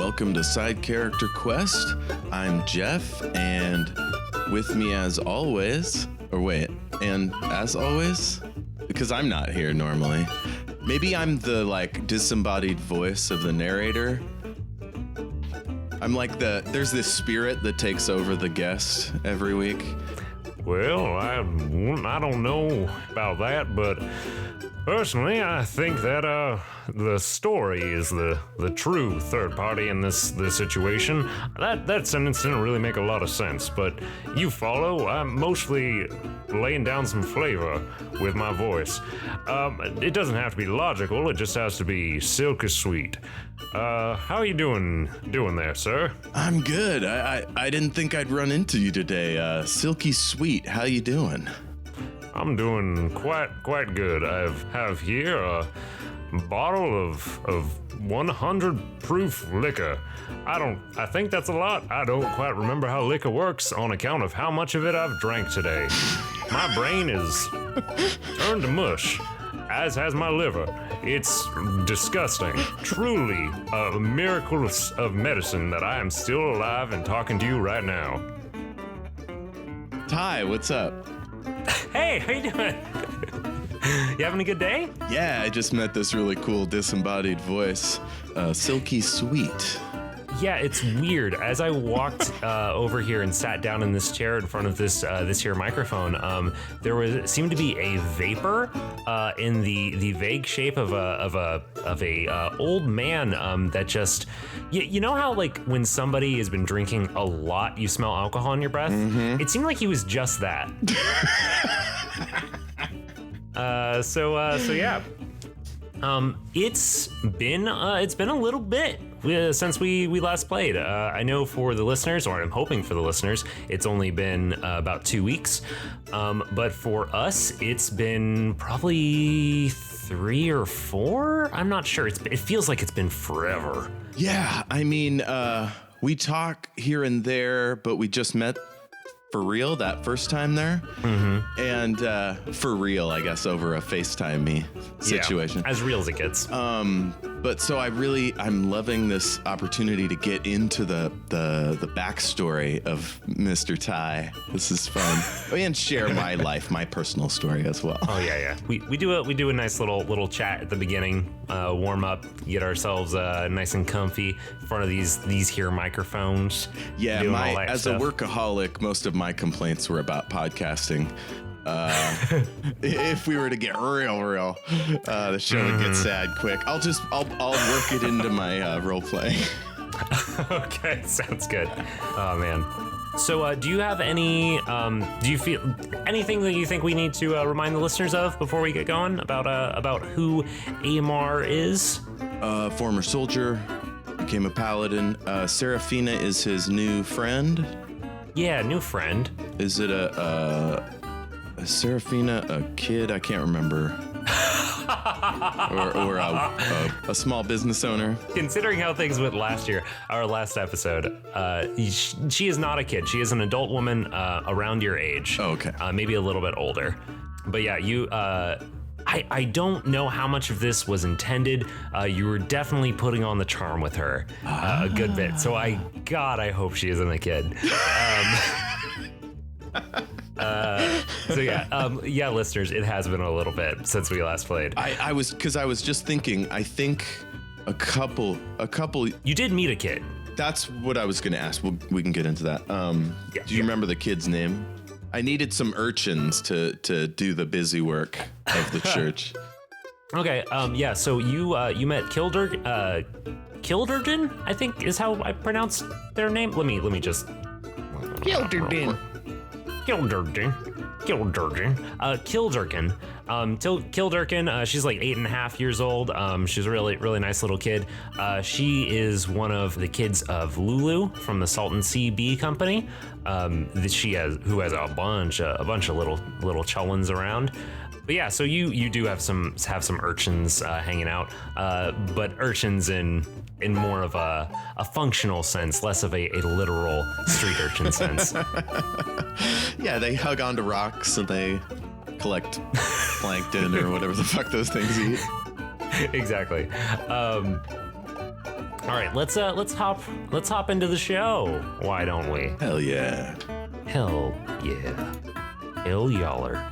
welcome to Side Character Quest. I'm Jeff, and with me as always, because I'm not here normally. Maybe I'm the disembodied voice of the narrator. I'm there's this spirit that takes over the guest every week. Well, I don't know about that, but personally, I think that the story is the true third party in this situation. That sentence didn't really make a lot of sense, but you follow. I'm mostly laying down some flavor with my voice. It doesn't have to be logical. It just has to be silky sweet. How are you doing there, sir? I'm good. I didn't think I'd run into you today. Silky sweet. How you doing? I'm doing quite good. I have here a bottle of 100 proof liquor. I think that's a lot. I don't quite remember how liquor works on account of how much of it I've drank today. My brain is turned to mush, as has my liver. It's disgusting. Truly a miracle of medicine that I am still alive and talking to you right now. Ty, what's up? Hey, how you doing? You having a good day? Yeah, I just met this really cool disembodied voice, Silky Sweet. Yeah, it's weird. As I walked over here and sat down in this chair in front of this here microphone, there seemed to be a vapor in the vague shape of a old man that just you know how when somebody has been drinking a lot, you smell alcohol in your breath. Mm-hmm. It seemed like he was just that. So yeah. It's been a little bit since we last played. I know for the listeners, or I'm hoping for the listeners, it's only been about 2 weeks. But for us, it's been probably 3 or 4. I'm not sure. It feels like it's been forever. Yeah, I mean, we talk here and there, but we just met for real that first time there. Mm-hmm. And for real, I guess, over a FaceTime me situation. Yeah, as real as it gets. But so I'm loving this opportunity to get into the backstory of Mr. Ty. This is fun. And share my life, my personal story as well. Oh yeah. We do a nice little chat at the beginning, warm up, get ourselves nice and comfy in front of these here microphones. Yeah, as a workaholic, most of my complaints were about podcasting. If we were to get real, the show would get sad quick. I'll work it into my role play. Okay, sounds good. Oh man. So, do you have any? Do you feel anything that you think we need to remind the listeners of before we get going about who Aymar is? Former soldier, became a paladin. Serafina is his new friend. Yeah, new friend. Is it a Serafina, a kid? I can't remember. or a small business owner. Considering how things went our last episode, she is not a kid. She is an adult woman around your age. Oh, okay. Maybe a little bit older. But yeah, you. I don't know how much of this was intended. You were definitely putting on the charm with her a good bit. So I hope she isn't a kid. So yeah, listeners, it has been a little bit since we last played. I was just thinking, I think a couple. You did meet a kid. That's what I was going to ask. We can get into that. Do you remember the kid's name? I needed some urchins to do the busy work of the church. Okay. Yeah. So you met Kildergen, I think is how I pronounce their name. Let me just. Kildergen. Kildergen. She's like 8.5 years old. She's a really nice little kid. She is one of the kids of Lulu from the Salton Sea Bee Company. Who has a bunch of little chullins around. But yeah, so you do have some urchins hanging out, but urchins in more of a functional sense, less of a literal street urchin sense. Yeah, they hug onto rocks and they collect plankton or whatever the fuck those things eat. Exactly. All right, let's hop into the show. Why don't we? Hell yeah. Hell yeah. Hell yaller.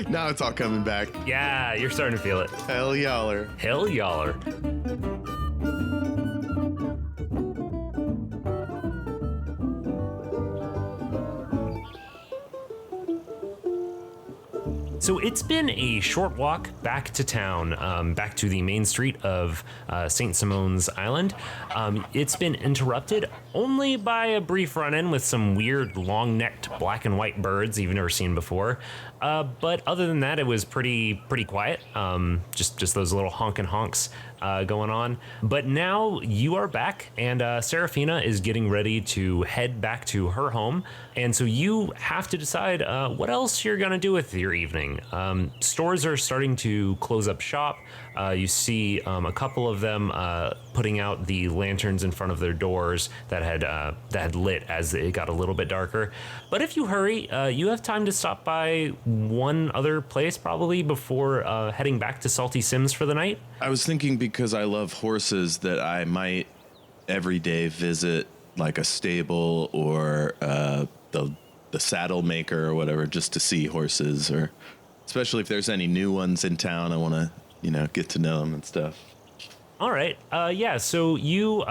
Now it's all coming back. Yeah, you're starting to feel it. Hell yaller. Hell yaller. So it's been a short walk back to town, back to the main street of St. Simone's Island. It's been interrupted only by a brief run-in with some weird long-necked black and white birds you've never seen before. But other than that, it was pretty quiet. Just those little honkin' honks going on. But now you are back, and Serafina is getting ready to head back to her home. And so you have to decide what else you're going to do with your evening. Stores are starting to close up shop. You see a couple of them putting out the lanterns in front of their doors that had lit as it got a little bit darker. But if you hurry, you have time to stop by one other place probably before heading back to Salty Sims for the night. I was thinking, because I love horses, that I might every day visit like a stable or the saddle maker or whatever, just to see horses, or especially if there's any new ones in town. I want to, get to know them and stuff. All right. Yeah. So you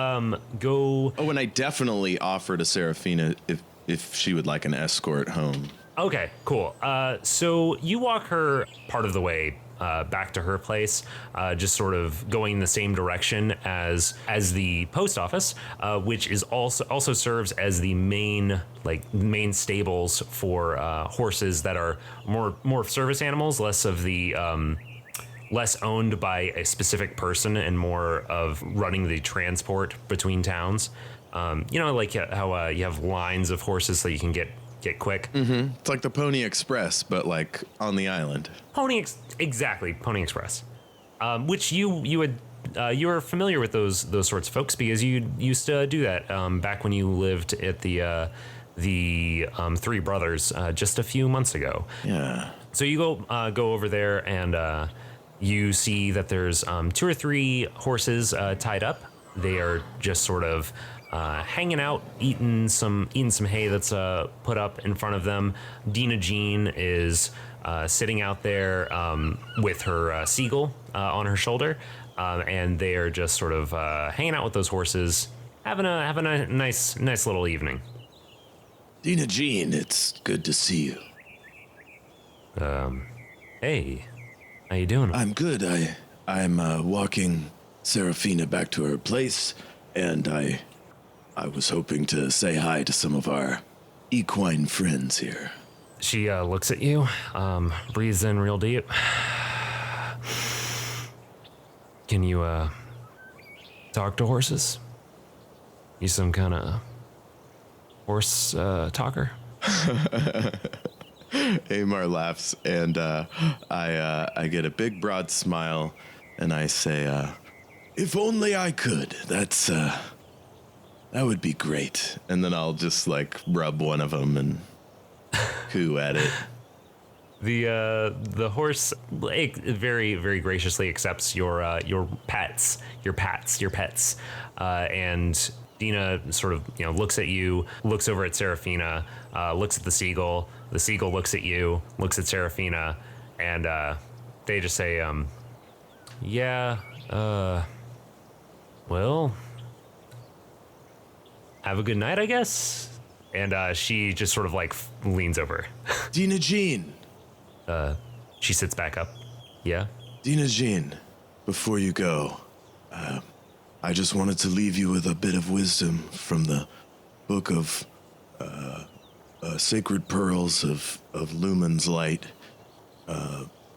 go. Oh, and I definitely offer to Serafina if she would like an escort home. Okay, cool. So you walk her part of the way back to her place, just sort of going the same direction as the post office, which is also serves as the main stables for horses that are more service animals, less of the less owned by a specific person and more of running the transport between towns. Like how you have lines of horses so you can get quick. Mm-hmm. It's like the Pony Express, but like on the island. Exactly, Pony Express. Which you were familiar with those sorts of folks because you used to do that back when you lived at the Three Brothers just a few months ago. Yeah. So you go over there and you see that there's 2 or 3 horses tied up. They are just sort of hanging out, eating some hay that's put up in front of them. Dina Jean is sitting out there with her seagull on her shoulder, and they are just sort of hanging out with those horses, having a nice little evening. Dina Jean, it's good to see you. Hey, how you doing? I'm good. I'm walking Serafina back to her place, and I was hoping to say hi to some of our equine friends here. She looks at you, breathes in real deep. Can you talk to horses? You some kind of horse talker? Aymar laughs, and I get a big broad smile, and I say, if only I could. That would be great. And then I'll just rub one of them and coo at it. The horse very, very graciously accepts your pets, and Dina sort of looks at you, looks over at Serafina, looks at the seagull looks at you, looks at Serafina, and they just say, well, have a good night, I guess. And she just sort of leans over. Dina Jean. She sits back up. Yeah? Dina Jean, before you go, I just wanted to leave you with a bit of wisdom from the book of Sacred Pearls of Lumen's Light.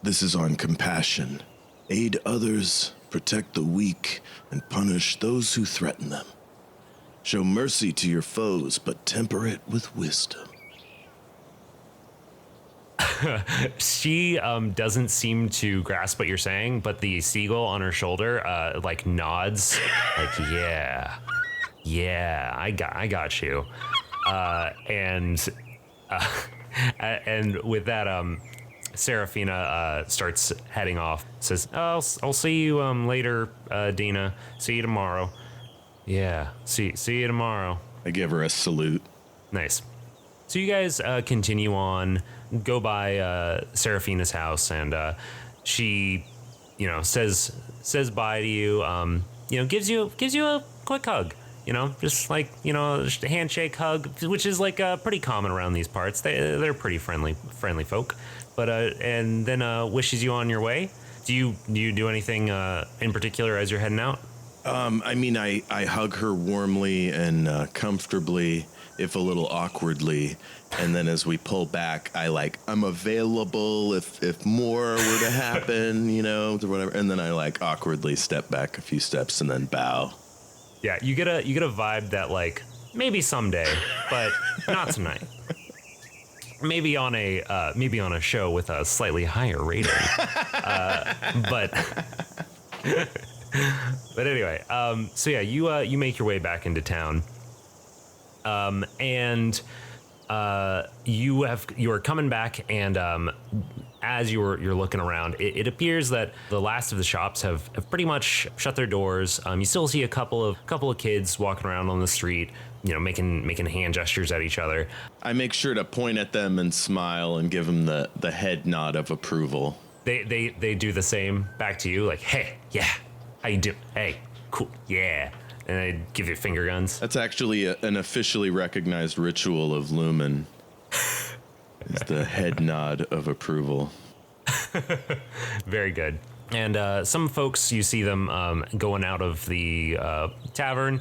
This is on compassion. Aid others, protect the weak, and punish those who threaten them. Show mercy to your foes, but temper it with wisdom. She doesn't seem to grasp what you're saying, but the seagull on her shoulder nods, yeah, I got you. And with that, Serafina starts heading off. Says, I'll see you later, Dina. See you tomorrow. Yeah, see you tomorrow. I give her a salute. Nice. So you guys continue on, go by Serafina's house, and she, says bye to you. Gives you a quick hug. Just like just a handshake hug, which is like pretty common around these parts. They're pretty friendly folk. But and then wishes you on your way. Do you do anything in particular as you're heading out? I hug her warmly and comfortably, if a little awkwardly, and then as we pull back, I'm available if more were to happen, or whatever, and then I awkwardly step back a few steps and then bow. Yeah, you get a vibe that maybe someday, but not tonight. Maybe on a show with a slightly higher rating, but. But anyway, so yeah, you make your way back into town, and you are coming back, and as you're looking around, it appears that the last of the shops have pretty much shut their doors. You still see a couple of kids walking around on the street, making hand gestures at each other. I make sure to point at them and smile and give them the head nod of approval. They do the same back to you, like, hey, yeah. How you doing? Hey, cool, yeah. And they give you finger guns. That's actually an officially recognized ritual of Lumen. It's the head nod of approval. Very good. And some folks, you see them going out of the tavern,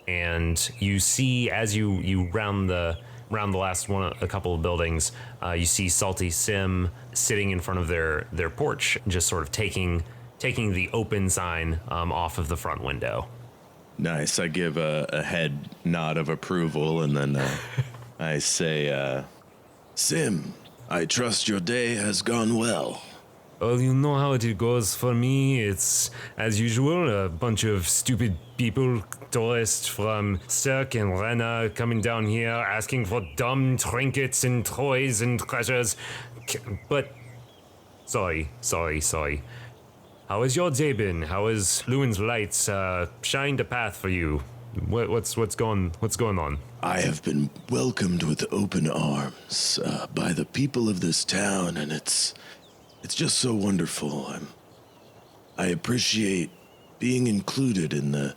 and you see as you round the last one, a couple of buildings, you see Salty Sim sitting in front of their porch, just sort of taking the open sign off of the front window. Nice. I give a head nod of approval, and then I say, Sim, I trust your day has gone well. Well, you know how it goes for me. It's, as usual, a bunch of stupid people, tourists from Cirque and Rena, coming down here asking for dumb trinkets and toys and treasures. But, sorry. How has your day been? How has Lewin's lights shined a path for you? What's going on? I have been welcomed with open arms by the people of this town, and it's just so wonderful. I appreciate being included in the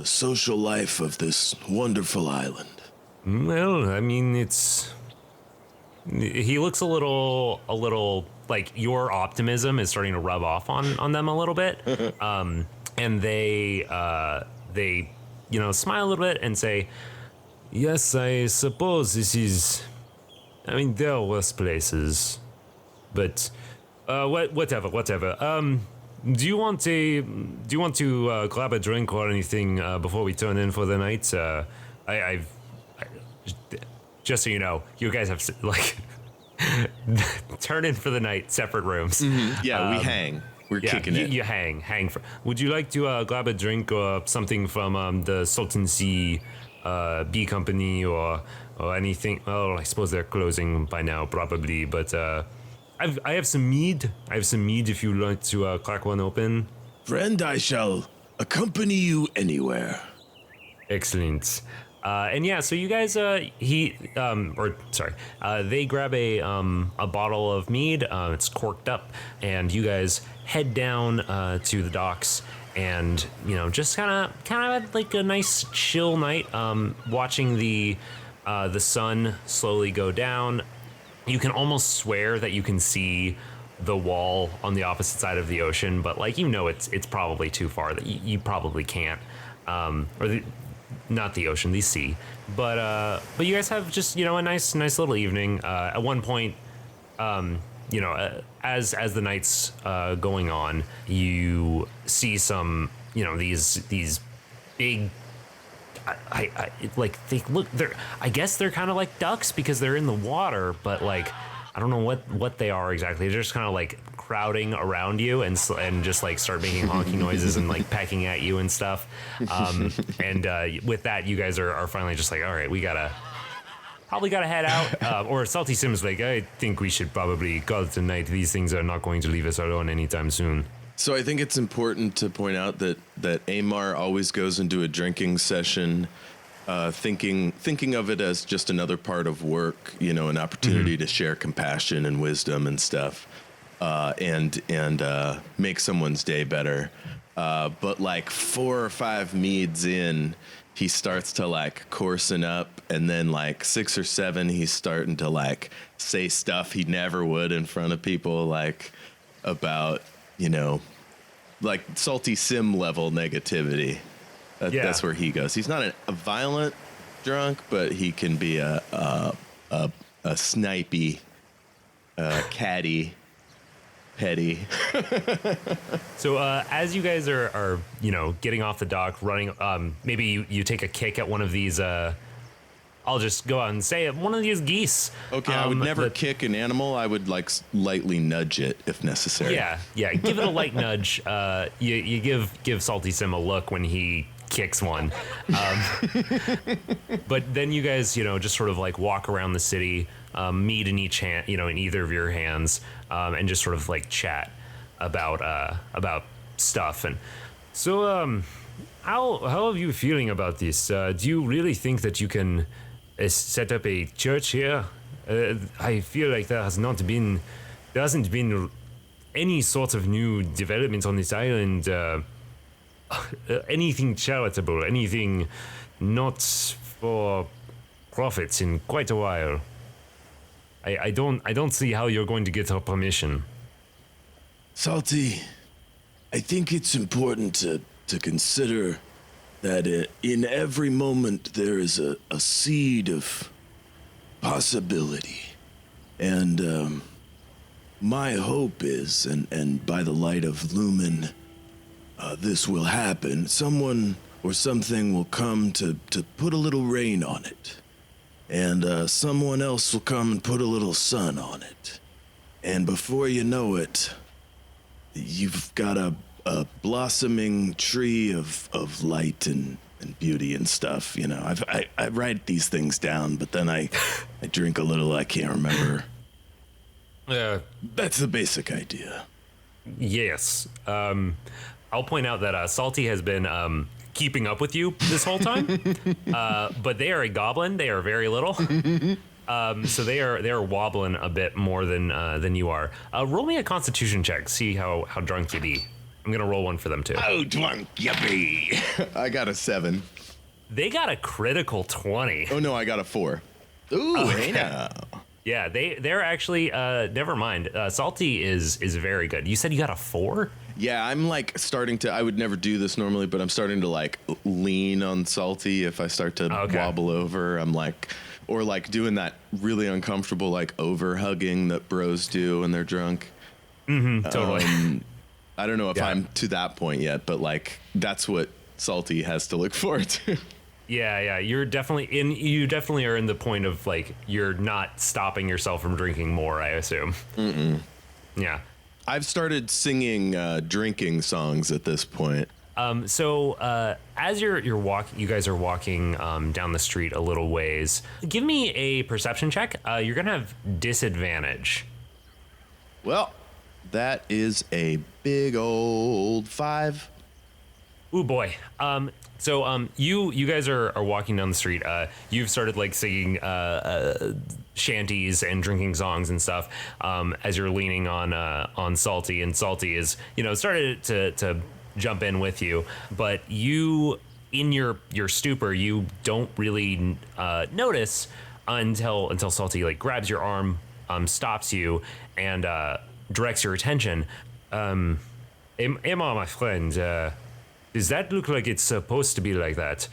social life of this wonderful island. Well, I mean, he looks a little like your optimism is starting to rub off on them a little bit. And they smile a little bit and say, yes, I suppose this is, I mean, there are worse places, but whatever. Do you want to grab a drink or anything before we turn in for the night? I've just so you know, you guys have turn in for the night, separate rooms. Mm-hmm. Yeah, we hang. We're kicking it. You hang. Would you like to grab a drink or something from the Sultan Sea B Company or anything? Well, I suppose they're closing by now, probably. But I have some mead. If you'd like to crack one open. Friend, I shall accompany you anywhere. Excellent. And yeah, so you guys, they grab a bottle of mead. It's corked up, and you guys head down to the docks, and just kind of like a nice chill night, watching the sun slowly go down. You can almost swear that you can see the wall on the opposite side of the ocean, but it's probably too far that you probably can't, not the ocean, the sea. But you guys have just a nice little evening. At one point, as the night's going on, you see some these big. I guess they're kind of like ducks because they're in the water, but I don't know what they are exactly. They're just kind of crowding around you and just start making honking noises and pecking at you and stuff. And with that, you guys are finally just all right, we gotta probably got to head out. Or Salty Sim's like, I think we should probably call it a night. These things are not going to leave us alone anytime soon. So I think it's important to point out that Aymar always goes into a drinking session thinking of it as just another part of work, an opportunity to share compassion and wisdom and stuff, and make someone's day better. But like 4 or 5 meads in, he starts to like coarsen up, and then like 6 or 7, he's starting to like say stuff he never would in front of people, like about, like Salty Sim level negativity. That's where he goes. He's not a violent drunk, but he can be a snipey, catty, petty. So as you guys are getting off the dock, running, maybe you take a kick at one of these. I'll just go out and say it. One of these geese. Okay, I would never kick an animal. I would like lightly nudge it if necessary. Yeah. Give it a light nudge. You give Salty Sim a look when he kicks one. But then you guys, just sort of like walk around the city, meat in each hand, in either of your hands, and just sort of like chat about stuff. And so, how are you feeling about this? Do you really think that you can set up a church here? I feel like there hasn't been any sort of new development on this island. Anything charitable, anything not for profits in quite a while. I don't see how you're going to get our permission. Salty, I think it's important to consider that in every moment there is a seed of possibility. And my hope is, and by the light of Lumen, this will happen. Someone or something will come to put a little rain on it. And someone else will come and put a little sun on it. And before you know it, you've got a blossoming tree of light and beauty and stuff. I write these things down, but then I drink a little. I can't remember. That's the basic idea. Yes. I'll point out that Salty has been keeping up with you this whole time, but they are a goblin. They are very little, so they are wobbling a bit more than you are. Roll me a Constitution check. See how drunk you be. I'm gonna roll one for them too. Oh, drunk you be. I got a 7. They got a critical 20. Oh no, I got a 4. Ooh, hey now. Yeah, they're actually never mind. Salty is very good. You said you got a 4? Yeah, I'm like starting to. I would never do this normally, but I'm starting to like lean on Salty if I start to wobble over. I'm like, or like doing that really uncomfortable like over hugging that bros do when they're drunk. Mm-hmm, totally. I don't know if I'm to that point yet, but like that's what Salty has to look forward to. Yeah, you definitely are in the point of like you're not stopping yourself from drinking more, I assume. Mm-mm. Yeah. I've started singing drinking songs at this point. So as you guys are walking down the street a little ways. Give me a perception check. You're gonna have disadvantage. Well, that is a big old 5. Ooh boy. So you guys are walking down the street. You've started like singing shanties and drinking songs and stuff as you're leaning on Salty, and Salty is started to jump in with you, but you in your stupor you don't really notice until Salty like grabs your arm, stops you, and directs your attention. Emma, my friend. Does that look like it's supposed to be like that?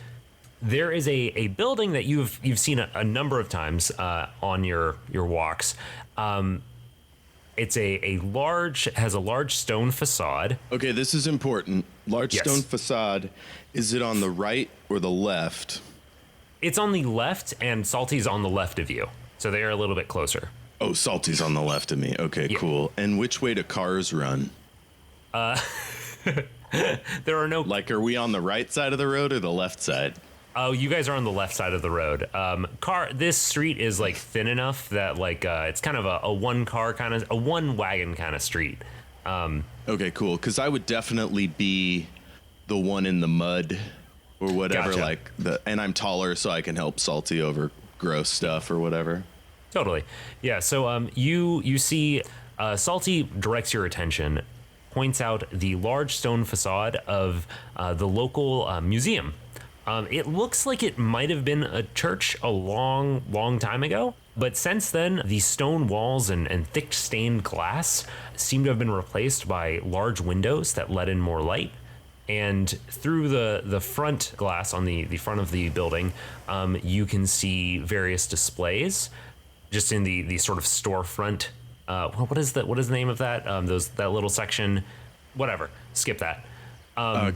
There is a building that you've seen a number of times on your walks. It's has a large stone facade. Okay, this is important. Large stone facade. Is it on the right or the left? It's on the left, and Salty's on the left of you, so they are a little bit closer. Oh, Salty's on the left of me. Okay, cool. And which way do cars run? There are no... Like, are we on the right side of the road or the left side? Oh, you guys are on the left side of the road. This street is like thin enough that it's kind of a one wagon kind of street. Okay, cool. Because I would definitely be the one in the mud or whatever. Gotcha. And I'm taller, so I can help Salty over gross stuff or whatever. Totally. Yeah. So you see, Salty directs your attention, points out the large stone facade of the local museum. It looks like it might have been a church a long time ago, but since then, the stone walls and thick stained glass seem to have been replaced by large windows that let in more light. And through the front glass on the front of the building, you can see various displays just in the sort of storefront. What is the name of that? That little section, whatever, skip that.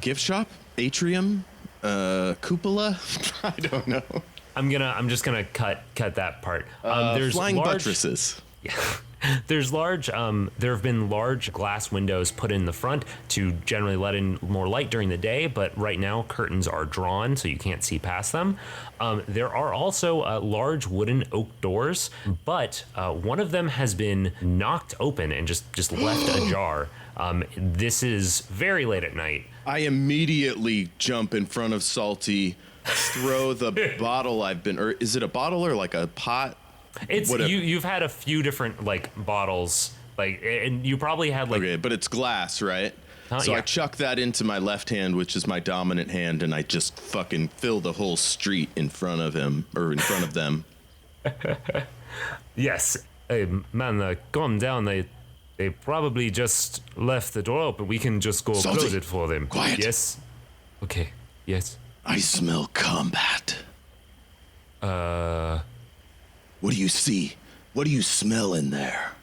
Gift shop? Atrium? Cupola? I don't know. I'm just gonna cut that part. There's flying large, buttresses. Yeah. There's large, there have been large glass windows put in the front to generally let in more light during the day, but right now curtains are drawn so you can't see past them. There are also large wooden oak doors, but one of them has been knocked open and just left ajar. This is very late at night. I immediately jump in front of Salty, throw the bottle or is it a bottle or like a pot? It's you've had a few different bottles, and you probably had okay, but it's glass, right? So yeah. I chuck that into my left hand, which is my dominant hand, and I just fucking fill the whole street in front of him or in front of them. Yes, hey man, calm down. They probably just left the door open. We can just go Salty, close it for them. quiet. Yes. Okay. Yes. I smell combat. What do you see? What do you smell in there?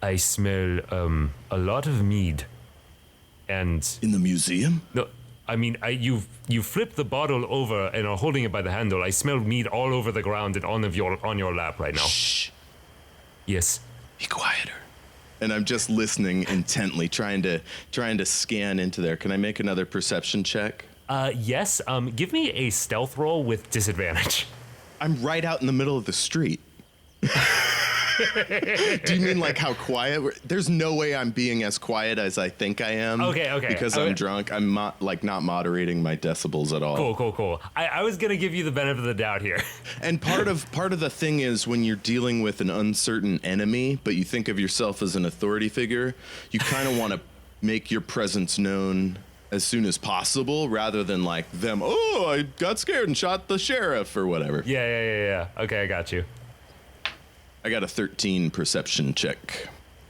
I smell a lot of mead, and In the museum? no, I mean you flip the bottle over and are holding it by the handle. I smell mead all over the ground and on your lap right now. Shh. Yes. Be quieter. And I'm just listening intently, trying to scan into there. Can I make another perception check? Yes. Give me a stealth roll with disadvantage. I'm right out in the middle of the street. Do you mean like how quiet? There's no way I'm being as quiet as I think I am. Okay. Because I'm drunk. I'm not moderating my decibels at all. Cool. I was gonna give you the benefit of the doubt here. And part of the thing is when you're dealing with an uncertain enemy, but you think of yourself as an authority figure, you kind of want to make your presence known as soon as possible, rather than like them. Oh, I got scared and shot the sheriff or whatever. Yeah. Okay, I got you. I got a 13 perception check.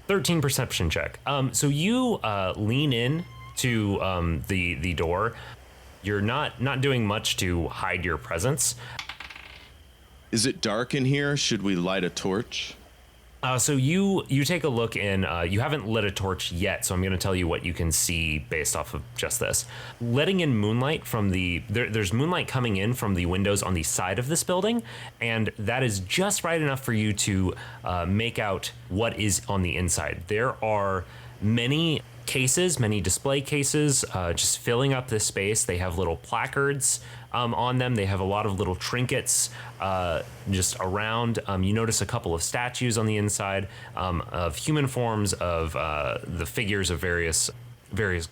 13 perception check. So you lean in to the door. You're not doing much to hide your presence. Is it dark in here? Should we light a torch? So you take a look in. You haven't lit a torch yet, so I'm going to tell you what you can see based off of just this. Letting in moonlight from there's moonlight coming in from the windows on the side of this building, and that is just right enough for you to make out what is on the inside. There are many display cases, just filling up this space. They have little placards on them. They have a lot of little trinkets just around. You notice a couple of statues on the inside of human forms of the figures of various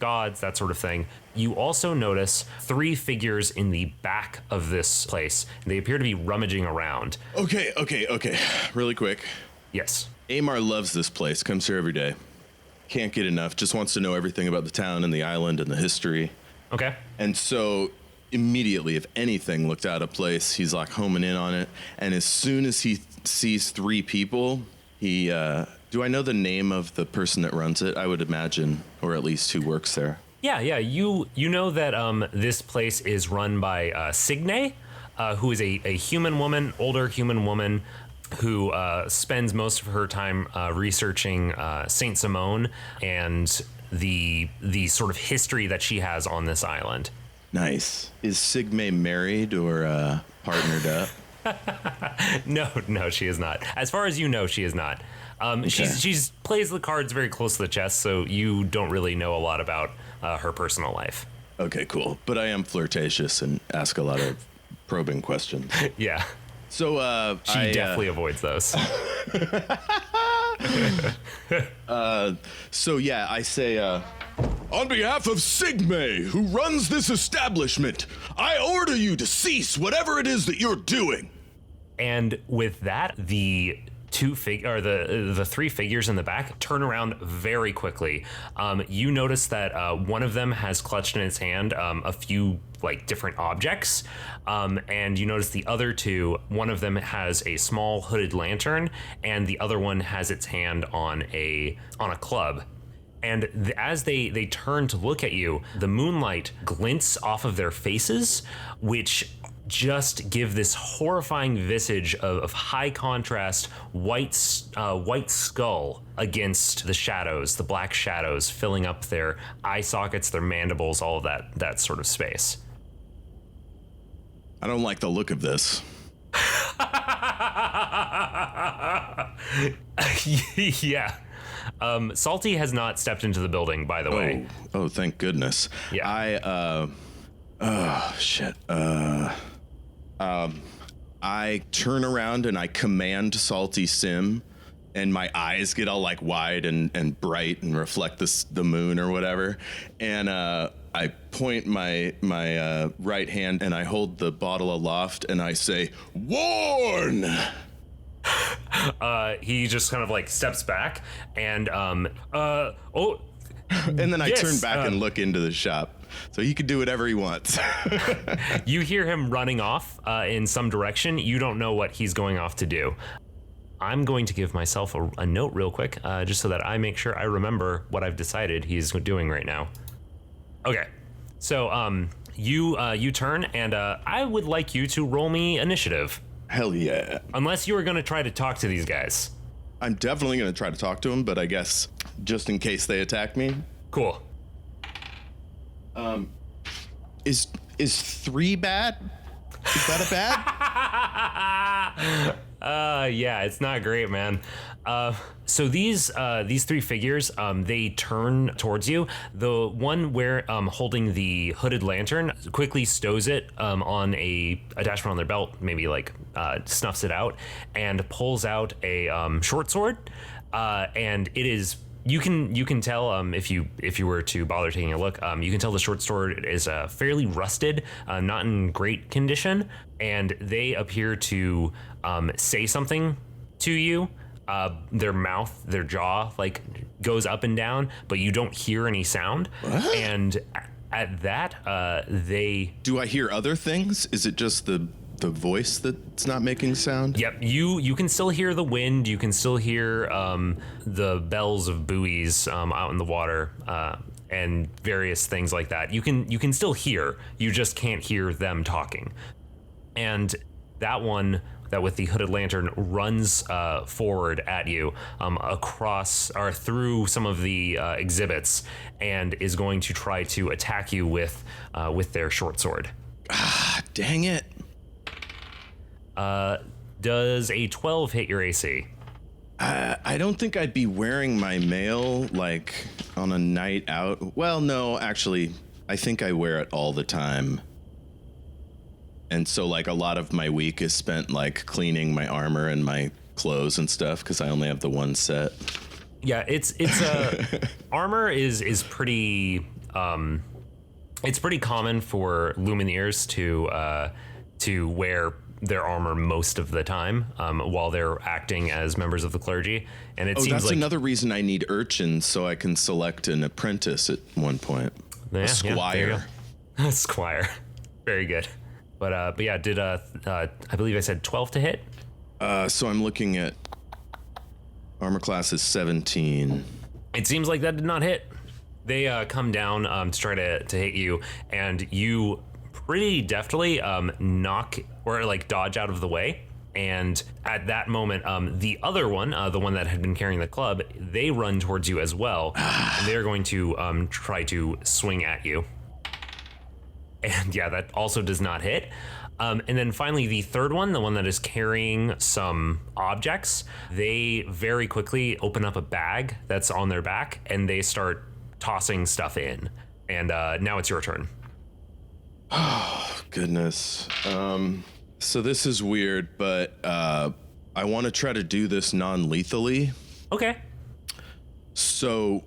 gods, that sort of thing. You also notice 3 figures in the back of this place. They appear to be rummaging around. Okay. Really quick. Yes. Aymar loves this place, comes here every day. Can't get enough, just wants to know everything about the town and the island and the history. Okay. And so immediately, if anything looked out of place, he's like homing in on it. And as soon as he sees 3 people, he, do I know the name of the person that runs it? I would imagine, or at least who works there. Yeah. You know that this place is run by Signe, who is a human woman, older human woman, who spends most of her time researching Saint Simone and the sort of history that she has on this island. Nice. Is Sigme married or partnered up? No, she is not. As far as you know, she is not. Okay. She's plays the cards very close to the chest, so you don't really know a lot about her personal life. Okay, cool. But I am flirtatious and ask a lot of probing questions. Yeah. So She definitely avoids those. So yeah, I say, On behalf of Sigmay, who runs this establishment, I order you to cease whatever it is that you're doing. And with that, the the three figures in the back turn around very quickly. You notice that one of them has clutched in its hand a few like different objects, and you notice the other two. One of them has a small hooded lantern, and the other one has its hand on a club. And as they turn to look at you, the moonlight glints off of their faces, which just give this horrifying visage of high contrast white skull against the shadows, the black shadows filling up their eye sockets, their mandibles, all of that sort of space. I don't like the look of this. Yeah. Salty has not stepped into the building, by the way. Oh, thank goodness. Yeah. I turn around and I command Salty Sim, and my eyes get all like wide and bright and reflect the moon or whatever. And I point my right hand and I hold the bottle aloft and I say, "Warn!" He just kind of like steps back and and then I yes, turn back and look into the shop. So he can do whatever he wants. you hear him running off in some direction. You don't know what he's going off to do. I'm going to give myself a note real quick, just so that I make sure I remember what I've decided he's doing right now. Okay, so you turn, and I would like you to roll me initiative. Hell yeah. Unless you were going to try to talk to these guys. I'm definitely going to try to talk to him, but I guess just in case they attack me. Cool. Is 3 bad? Is that a bad? Yeah, it's not great, man. So these three figures, they turn towards you. The one where holding the hooded lantern quickly stows it on a attachment on their belt, maybe like snuffs it out, and pulls out a short sword. And it is. You can tell if you were to bother taking a look, you can tell the short sword is fairly rusted, not in great condition, and they appear to say something to you. Their mouth, their jaw, like goes up and down, but you don't hear any sound. What? And at that, they. Do I hear other things? Is it just the voice that's not making sound? Yep, you can still hear the wind. You can still hear the bells of buoys out in the water and various things like that. You can still hear. You just can't hear them talking. And that one that with the hooded lantern runs forward at you across or through some of the exhibits and is going to try to attack you with their short sword. Ah, dang it. Does a 12 hit your AC? I don't think I'd be wearing my mail like on a night out. Well, no, actually, I think I wear it all the time. And so like a lot of my week is spent like cleaning my armor and my clothes and stuff because I only have the one set. Yeah, it's armor is pretty it's pretty common for Lumineers to wear their armor most of the time while they're acting as members of the clergy, and it seems that's like another reason I need urchins so I can select an apprentice at one point. A squire. Yeah, squire, very good. But yeah, did I believe I said 12 to hit? So I'm looking at armor class is 17. It seems like that did not hit. They come down to try to hit you, and you pretty deftly knock or like dodge out of the way. And at that moment, the other one, the one that had been carrying the club, they run towards you as well. And they're going to try to swing at you. And yeah, that also does not hit. And then finally, the third one, the one that is carrying some objects, they very quickly open up a bag that's on their back and they start tossing stuff in. And now it's your turn. Goodness. So this is weird, but I want to try to do this non-lethally. Okay. So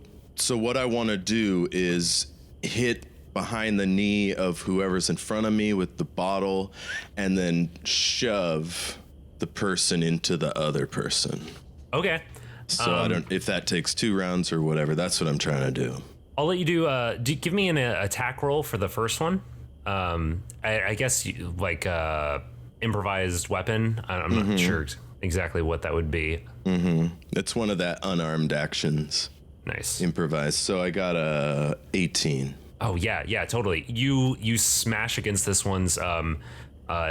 what I want to do is hit behind the knee of whoever's in front of me with the bottle, and then shove the person into the other person. Okay. So I don't, if that takes 2 rounds or whatever, that's what I'm trying to do. I'll let you do give me an attack roll for the first one. I guess improvised weapon. I'm not sure exactly what that would be. It's one of that unarmed actions. Nice. Improvised. So I got a 18. Oh yeah, totally. You smash against this one's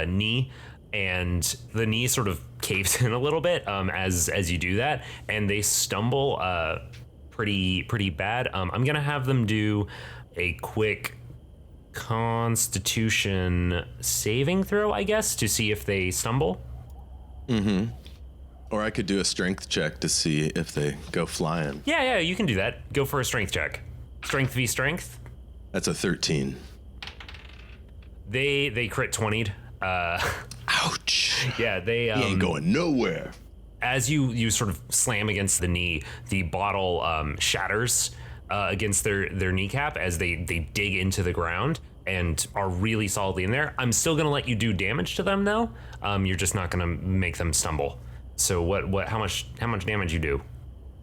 knee, and the knee sort of caves in a little bit as you do that, and they stumble pretty bad. I'm gonna have them do a quick Constitution saving throw, I guess, to see if they stumble. Or I could do a strength check to see if they go flying. Yeah, you can do that. Go for a strength check. Strength v strength. That's a 13. They crit 20'd. Ouch. Yeah, they He ain't going nowhere. as you sort of slam against the knee, the bottle shatters against their kneecap as they dig into the ground and are really solidly in there. I'm still gonna let you do damage to them though. You're just not gonna make them stumble. So how much damage you do?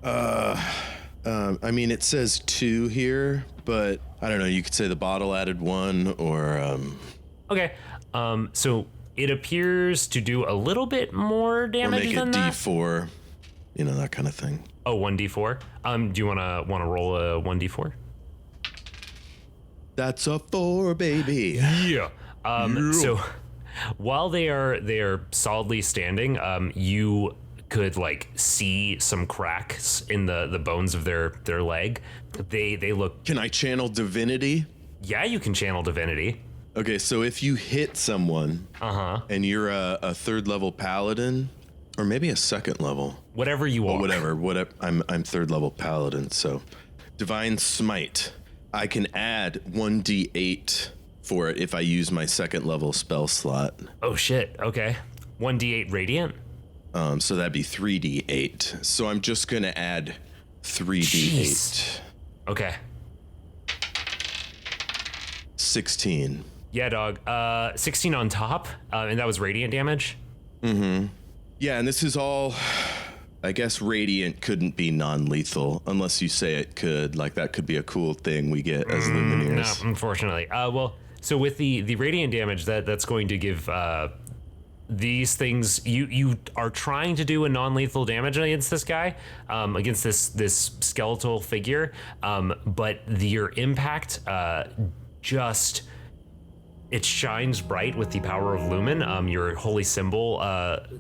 I mean, it says 2 here, but I don't know. You could say the bottle added 1, or Okay. So it appears to do a little bit more or damage make than it that. D4. You know, that kind of thing. Oh, 1d4. Do you wanna roll a 1d4? That's a 4, baby. Yeah. So while they are solidly standing, you could like see some cracks in the bones of their leg. They look. Can I channel divinity? Yeah, you can channel divinity. Okay, so if you hit someone, and you're a 3rd level paladin, or maybe a 2nd level, Whatever you are. whatever. I'm 3rd level paladin, so divine smite. I can add 1d8 for it if I use my 2nd level spell slot. Oh shit. Okay. 1d8 radiant. So that'd be 3d8. So I'm just gonna add 3d8. Jeez. Okay. 16. Yeah, dog. 16 on top, and that was radiant damage. Yeah, and this is all, I guess radiant couldn't be non-lethal unless you say it could. Like, that could be a cool thing we get as Lumineers. No, unfortunately. Well, so with the radiant damage, that's going to give these things. You are trying to do a non-lethal damage against this guy, against this skeletal figure, but your impact just. It shines bright with the power of Lumen. Your holy symbol,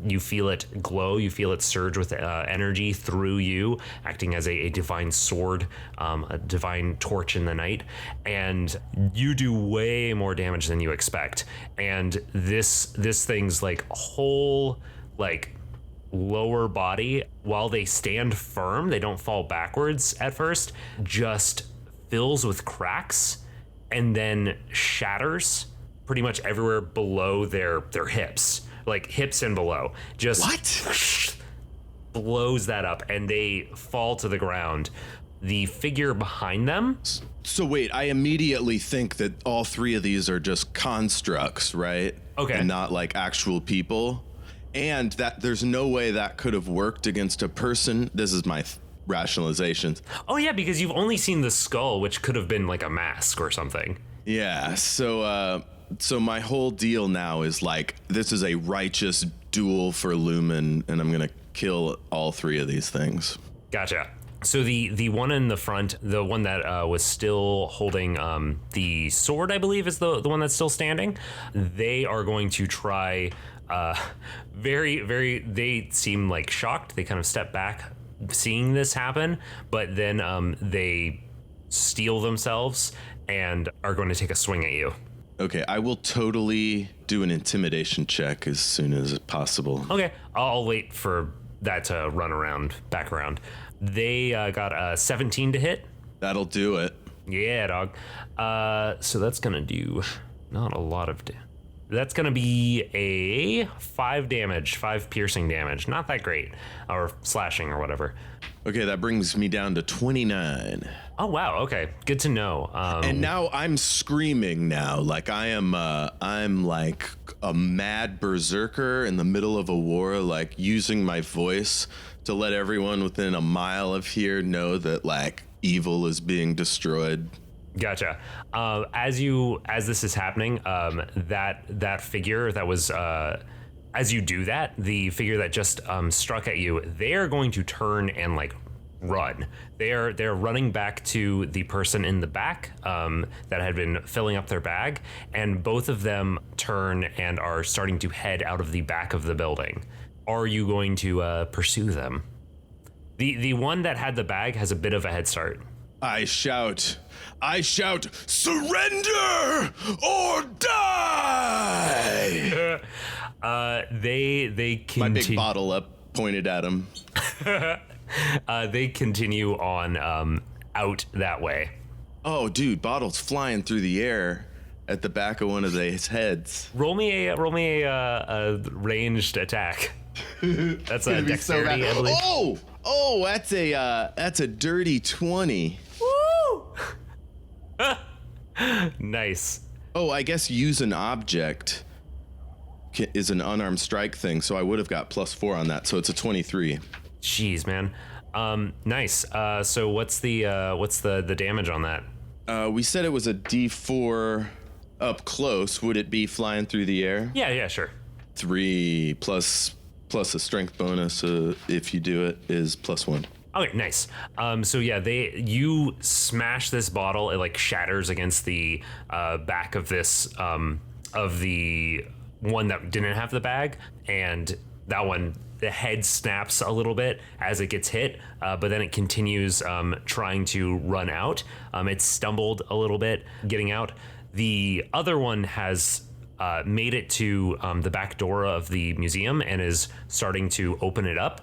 you feel it glow, you feel it surge with energy through you, acting as a divine sword, a divine torch in the night. And you do way more damage than you expect. And this thing's like whole, like, lower body, while they stand firm, they don't fall backwards at first, just fills with cracks and then shatters pretty much everywhere below their hips, like hips and below. Just What? blows that up and they fall to the ground. The figure behind them. So wait, I immediately think that all 3 of these are just constructs, right? Okay. And not like actual people. And that there's no way that could have worked against a person. This is my rationalizations. Oh yeah, because you've only seen the skull, which could have been like a mask or something. Yeah, so my whole deal now is like, this is a righteous duel for Lumen, and I'm gonna kill all 3 of these things. Gotcha. So the one in the front, the one that was still holding the sword, I believe, is the one that's still standing. They are going to try they seem like shocked. They kind of step back seeing this happen, but then they steel themselves and are going to take a swing at you. Okay, I will totally do an intimidation check as soon as possible. Okay, I'll wait for that to run back around. They got a 17 to hit. That'll do it. Yeah, dog. So that's gonna do Not a lot of That's going to be a 5 damage, 5 piercing damage. Not that great. Or slashing or whatever. Okay, that brings me down to 29. Oh, wow. Okay. Good to know. And now I'm screaming now. Like I'm like a mad berserker in the middle of a war, like using my voice to let everyone within a mile of here know that like evil is being destroyed. Gotcha. As this is happening, that figure that was, as you do that, the figure that just struck at you, they are going to turn and like run. They're running back to the person in the back that had been filling up their bag, and both of them turn and are starting to head out of the back of the building. Are you going to pursue them? The one that had the bag has a bit of a head start. I shout, surrender or die! They continue. My big bottle up pointed at him. They continue on out that way. Oh, dude, bottles flying through the air at the back of one of his heads. Roll me a ranged attack. That's a dexterity, so I believe. Oh, that's a dirty 20. Woo! Nice. Oh, I guess use an object is an unarmed strike thing, so I would have got +4 on that, so it's a 23. Jeez, man. Nice. So what's the damage on that? We said it was a D4 up close. Would it be flying through the air? Yeah, sure. 3 plus a strength bonus if you do it is +1. Okay, nice. So yeah, you smash this bottle. It like shatters against the back of this of the one that didn't have the bag, and that one, the head snaps a little bit as it gets hit, but then it continues trying to run out. It stumbled a little bit getting out. The other one has made it to the back door of the museum and is starting to open it up.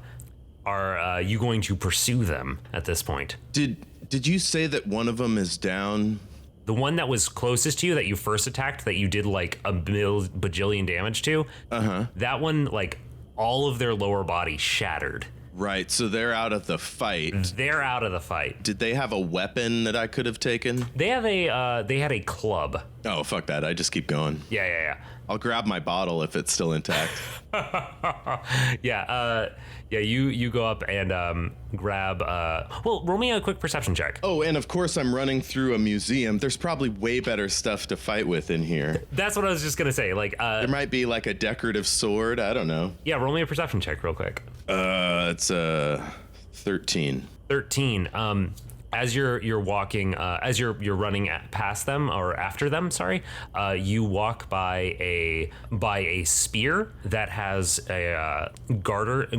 Are you going to pursue them at this point? Did you say that one of them is down? The one that was closest to you that you first attacked, that you did like a bajillion damage to, that one, like all of their lower body shattered. Right, so they're out of the fight. They're out of the fight. Did they have a weapon that I could have taken? They had a club. Oh, fuck that. I just keep going. Yeah. I'll grab my bottle if it's still intact. You go up and grab. Roll me a quick perception check. Oh, and of course I'm running through a museum. There's probably way better stuff to fight with in here. That's what I was just gonna say. Like, there might be like a decorative sword. I don't know. Yeah, roll me a perception check real quick. It's 13. 13. As you're walking, as you're running past them or after them, sorry, you walk by a spear that has a garter,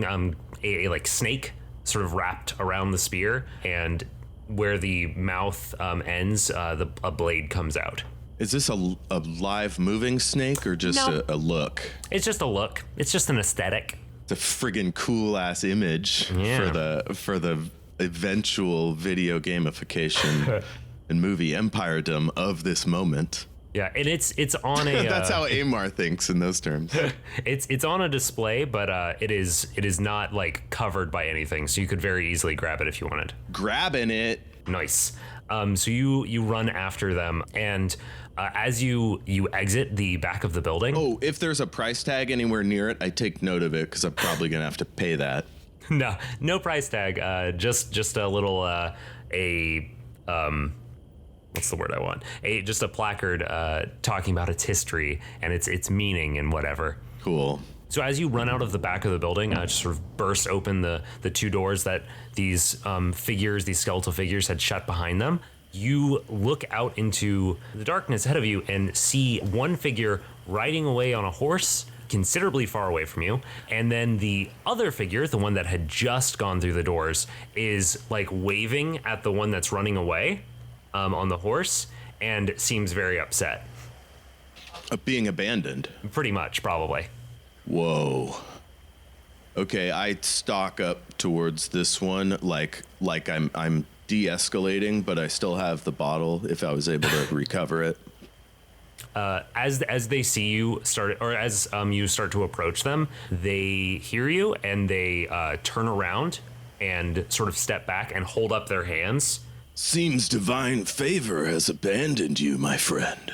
a like snake sort of wrapped around the spear, and where the mouth ends, a blade comes out. Is this a live moving snake or just No. a look? It's just a look. It's just an aesthetic. It's a friggin' cool ass image for the eventual video gamification and movie empiredom of this moment. Yeah, and it's on a. That's how Aymar thinks in those terms. It's on a display, but it is not like covered by anything, so you could very easily grab it if you wanted. Grabbing it. Nice. So you run after them, and as you exit the back of the building. Oh, if there's a price tag anywhere near it, I take note of it because I'm probably gonna have to pay that. No price tag. Just a little what's the word I want? Just a placard talking about its history and its meaning and whatever. Cool. So as you run out of the back of the building, just sort of burst open the two doors that these these skeletal figures had shut behind them. You look out into the darkness ahead of you and see one figure riding away on a horse considerably far away from you, and then the other figure, the one that had just gone through the doors, is like waving at the one that's running away on the horse and seems very upset. Being abandoned. Pretty much, probably. Whoa. Okay, I stalk up towards this one like I'm de-escalating, but I still have the bottle if I was able to recover it. As they see you start, or as you start to approach them, they hear you and they turn around and sort of step back and hold up their hands. Seems divine favor has abandoned you, my friend.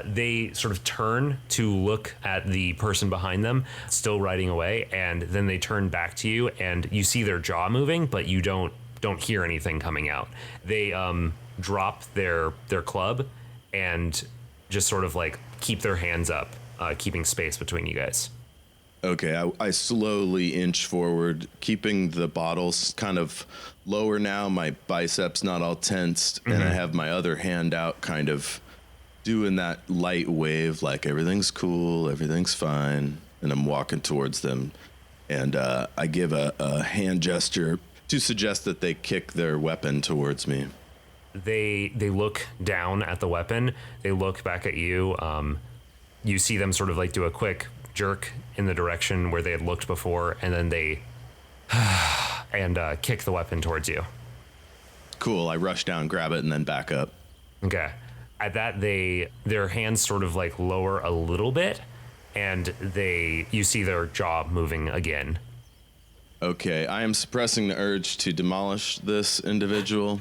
They sort of turn to look at the person behind them, still riding away, and then they turn back to you, and you see their jaw moving, but you don't hear anything coming out. They drop their club and just sort of like keep their hands up, keeping space between you guys. Okay, I slowly inch forward, keeping the bottles kind of lower now, my biceps not all tensed, and I have my other hand out kind of doing that light wave like everything's cool, everything's fine, and I'm walking towards them, and I give a hand gesture to suggest that they kick their weapon towards me. They look down at the weapon, they look back at you, you see them sort of like do a quick jerk in the direction where they had looked before, and then they and kick the weapon towards you. Cool, I rush down, grab it, and then back up. Okay. At that, their hands sort of like lower a little bit, and you see their jaw moving again. Okay, I am suppressing the urge to demolish this individual.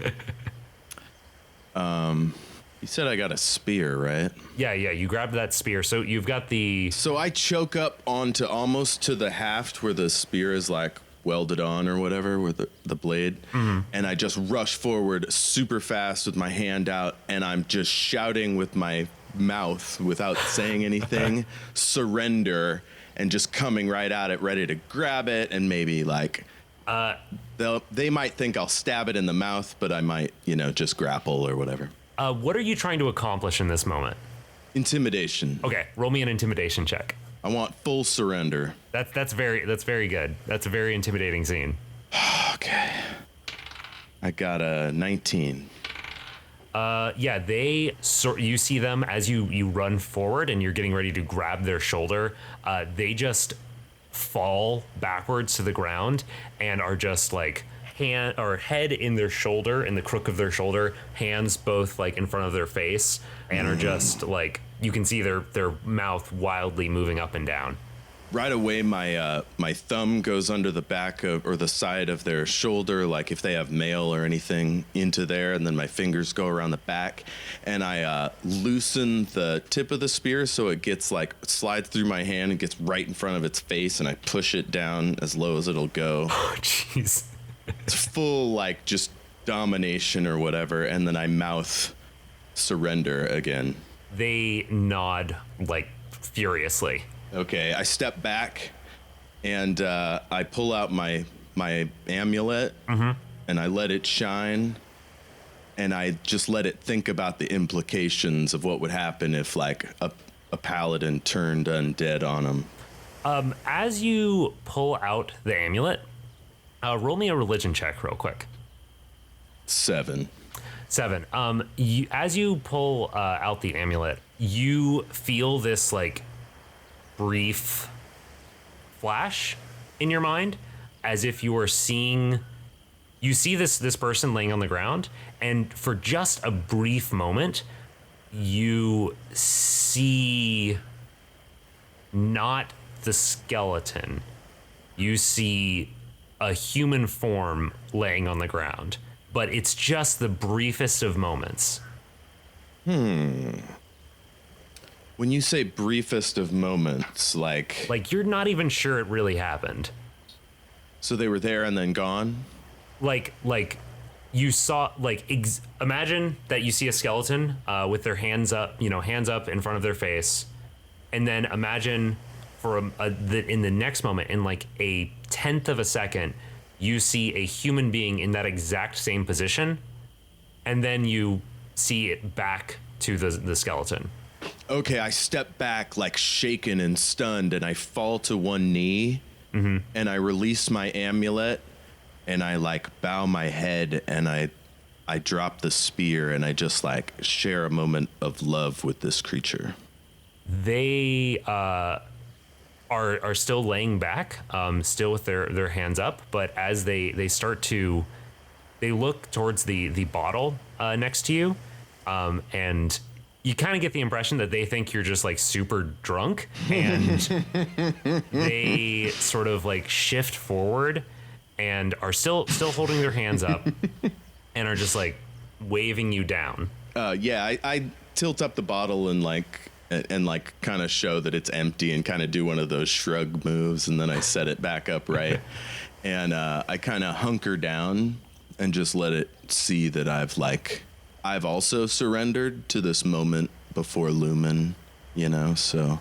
You said I got a spear, right? Yeah, you grabbed that spear. So you've got So I choke up onto almost to the haft where the spear is like welded on or whatever, with the blade. And I just rush forward super fast with my hand out, and I'm just shouting with my mouth without saying anything, surrender, and just coming right at it, ready to grab it, and maybe like they might think I'll stab it in the mouth, but I might, just grapple or whatever. What are you trying to accomplish in this moment? Intimidation. Okay, roll me an intimidation check. I want full surrender. That's very good. That's a very intimidating scene. Okay. I got a 19. Yeah, you see them as you run forward and you're getting ready to grab their shoulder. They just fall backwards to the ground and are just like head in their shoulder, in the crook of their shoulder, hands both like in front of their face, and are just like, you can see their mouth wildly moving up and down. Right away, my thumb goes under the back of, or the side of their shoulder, like if they have mail or anything into there, and then my fingers go around the back, and I loosen the tip of the spear so it gets like, slides through my hand and gets right in front of its face, and I push it down as low as it'll go. Oh, jeez. It's full, like, just domination or whatever, and then I mouth surrender again. They nod, like, furiously. Okay, I step back, and I pull out my amulet, and I let it shine, and I just let it think about the implications of what would happen if, like, a paladin turned undead on him. As you pull out the amulet, roll me a religion check real quick. 7. As you pull out the amulet, you feel this like brief flash in your mind, as if you see this person laying on the ground, and for just a brief moment, you see not the skeleton. You see a human form laying on the ground, but it's just the briefest of moments. When you say briefest of moments, like you're not even sure it really happened. So they were there and then gone? Like you saw, imagine that you see a skeleton with their hands up in front of their face, and then imagine in the next moment, in like a 10th of a second, you see a human being in that exact same position, and then you see it back to the skeleton. Okay, I step back like shaken and stunned, and I fall to one knee, and I release my amulet, and I like bow my head, and I drop the spear, and I just like share a moment of love with this creature. They are still laying back, still with their hands up, but as they start to, they look towards the bottle next to you, and you kind of get the impression that they think you're just like super drunk, and they sort of like shift forward and are still holding their hands up and are just like waving you down. I tilt up the bottle and like kind of show that it's empty and kind of do one of those shrug moves, and then I set it back up right. And I kind of hunker down and just let it see that I've also surrendered to this moment before Lumen, so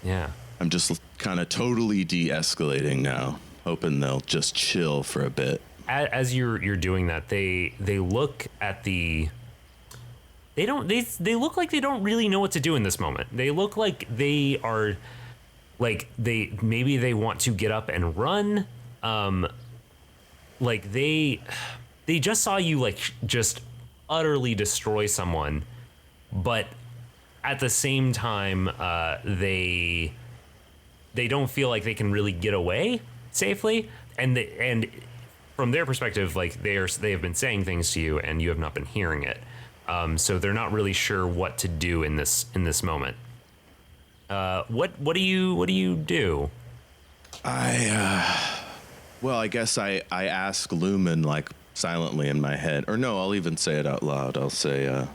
Yeah. I'm just kind of totally de-escalating now, hoping they'll just chill for a bit. As you're doing that, they look at the. They look like they don't really know what to do in this moment. They look like they are, like maybe they want to get up and run. Like they just saw you like just utterly destroy someone, but at the same time, they don't feel like they can really get away safely, and from their perspective, like they have been saying things to you and you have not been hearing it. So they're not really sure what to do in this moment. What do you do? I guess I ask Lumen like silently in my head, or no, I'll even say it out loud. I'll say,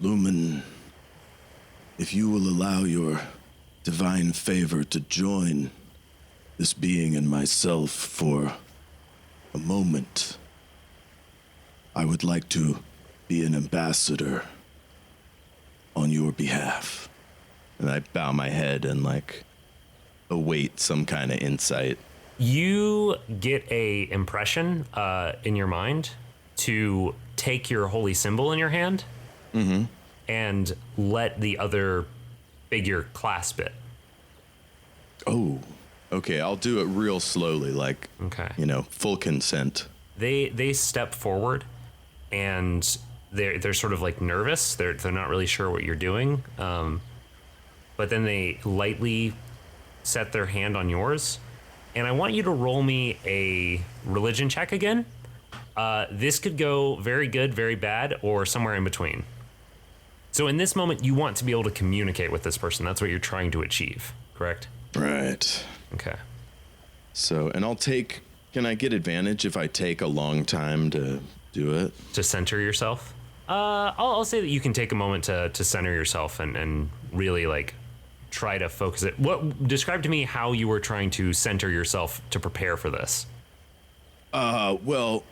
Lumen, if you will allow your divine favor to join this being and myself for a moment, I would like to be an ambassador on your behalf. and I bow my head and like await some kind of insight. You get a impression in your mind to take your holy symbol in your hand and let the other figure clasp it. Oh, okay. I'll do it real slowly, like, you know, full consent. They step forward and they're sort of like nervous. They're not really sure what you're doing. But then they lightly set their hand on yours. And I want you to roll me a religion check again. This could go very good, very bad, or somewhere in between. So in this moment, you want to be able to communicate with this person. That's what you're trying to achieve, correct? Right. Okay. So, and can I get advantage if I take a long time to do it? To center yourself? I'll say that you can take a moment to center yourself and really like try to focus it. Describe to me how you were trying to center yourself to prepare for this. Well,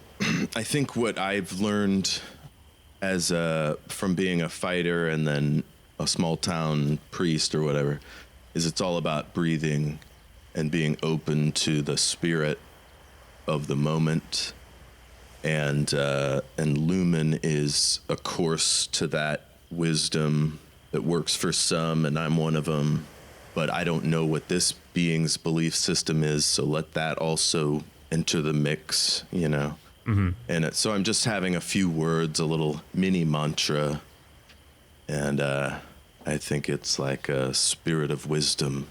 I think what I've learned as from being a fighter and then a small town priest or whatever is it's all about breathing and being open to the spirit of the moment. And Lumen is a course to that wisdom that works for some, and I'm one of them. But I don't know what this being's belief system is, so let that also enter the mix, you know? Mm-hmm. And so I'm just having a few words, a little mini mantra, and I think it's like a spirit of wisdom,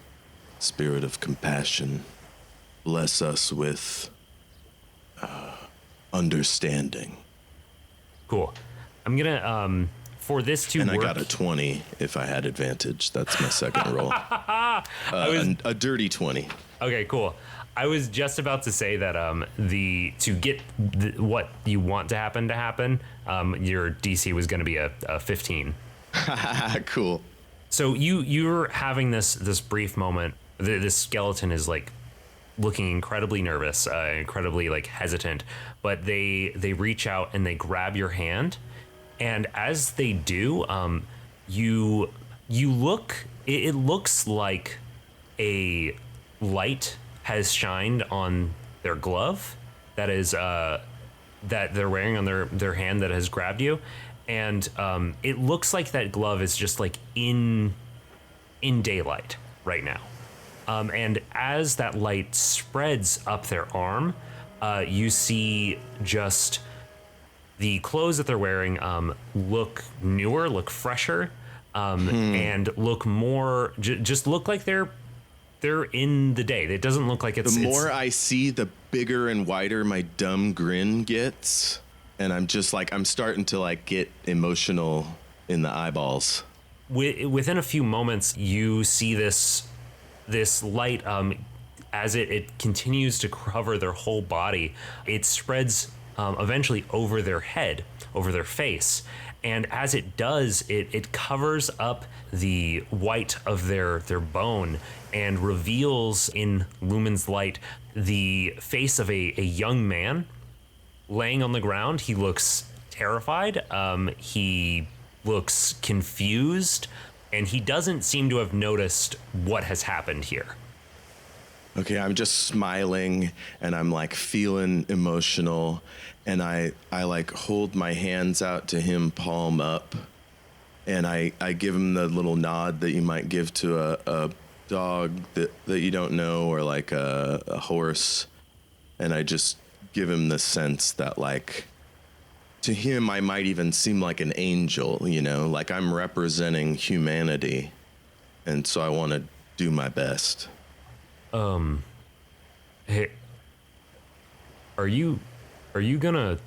spirit of compassion. Bless us with understanding. Cool. I'm gonna for this to work. And I got a 20 if I had advantage. That's my second roll. A dirty 20. Okay, cool. I was just about to say that to get what you want to happen, your DC was going to be a 15. Cool. So you're having this brief moment. This skeleton is like looking incredibly nervous, incredibly like hesitant, but they reach out and they grab your hand, and as they do, you look. It looks like a light has shined on their glove that is that they're wearing on their hand that has grabbed you, and it looks like that glove is just like in daylight right now. And as that light spreads up their arm, you see just the clothes that they're wearing look newer, look fresher, and look more, just look like they're in the day. It doesn't look like it's... The more I see, the bigger and wider my dumb grin gets. And I'm just like, I'm starting to like get emotional in the eyeballs. Within a few moments, you see this light as it continues to cover their whole body. It spreads eventually over their head, over their face. And as it does, it covers up the white of their bone and reveals in Lumen's light the face of a young man laying on the ground. He looks terrified. He looks confused, and he doesn't seem to have noticed what has happened here. Okay, I'm just smiling and I'm like feeling emotional, and I like hold my hands out to him, palm up, and I give him the little nod that you might give to a dog that you don't know, or like a horse, and I just give him the sense that like to him I might even seem like an angel, you know, like I'm representing humanity, and so I want to do my best. Hey, are you gonna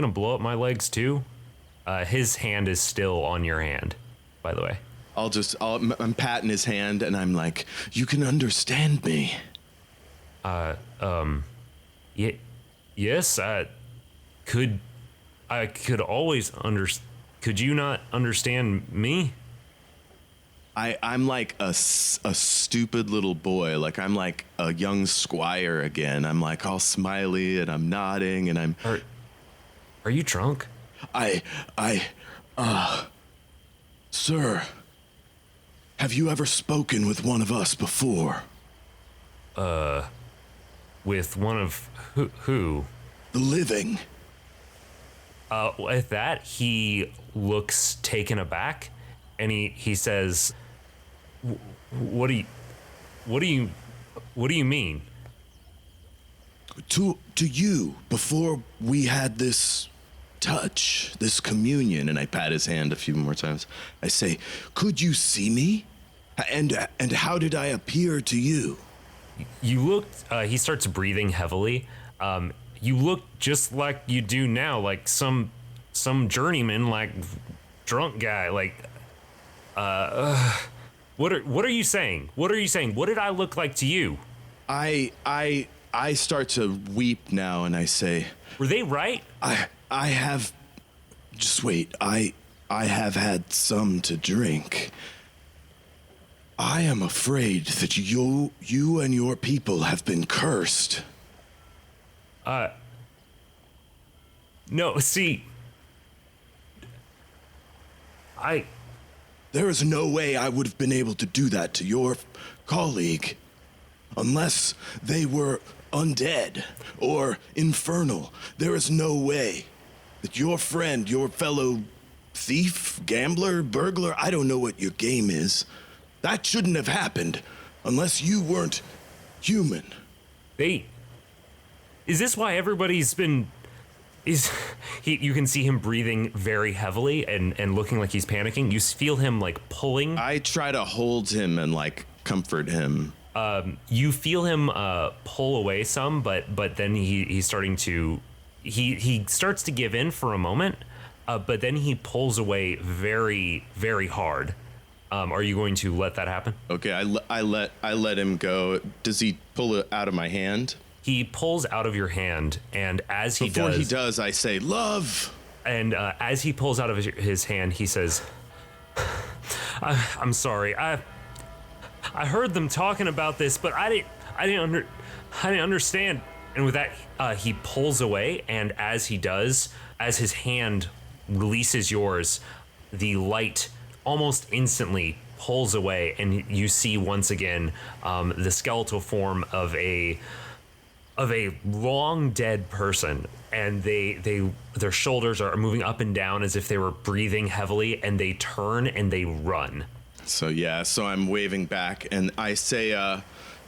blow up my legs too? His hand is still on your hand, by the way. I'm patting his hand and I'm like, you can understand me. Yes, could always could you not understand me? I'm like a stupid little boy. Like I'm like a young squire again. I'm like all smiley and I'm nodding and I'm. Are you drunk? Sir, have you ever spoken with one of us before? With one of who? The living. With that, he looks taken aback, and he says, What do you mean? To you, before we had this touch, this communion, and I pat his hand a few more times. I say, could you see me? And how did I appear to you? You looked, he starts breathing heavily. You look just like you do now, like some journeyman, like drunk guy, like, what are you saying? What are you saying? What did I look like to you? I start to weep now, and I say, were they right? I have, just wait, I have had some to drink. I am afraid that you and your people have been cursed. No, see, There is no way I would have been able to do that to your colleague unless they were undead or infernal. There is no way that your friend, your fellow thief, gambler, burglar, I don't know what your game is, that shouldn't have happened unless you weren't human. Is this why everybody's been... You can see him breathing very heavily and looking like he's panicking. You feel him like pulling. I try to hold him and like comfort him. You feel him pull away some, but then he's starting to... He starts to give in for a moment, but then he pulls away very, very hard. Are you going to let that happen? Okay, I let him go. Does he pull it out of my hand? He pulls out of your hand, and Before he does, I say, love. And as he pulls out of his hand, he says, I'm sorry. I heard them talking about this, but I didn't understand. And with that, he pulls away, and as he does, as his hand releases yours, the light almost instantly pulls away, and you see once again the skeletal form of a long dead person, and their shoulders are moving up and down as if they were breathing heavily, and they turn and they run. So I'm waving back and I say,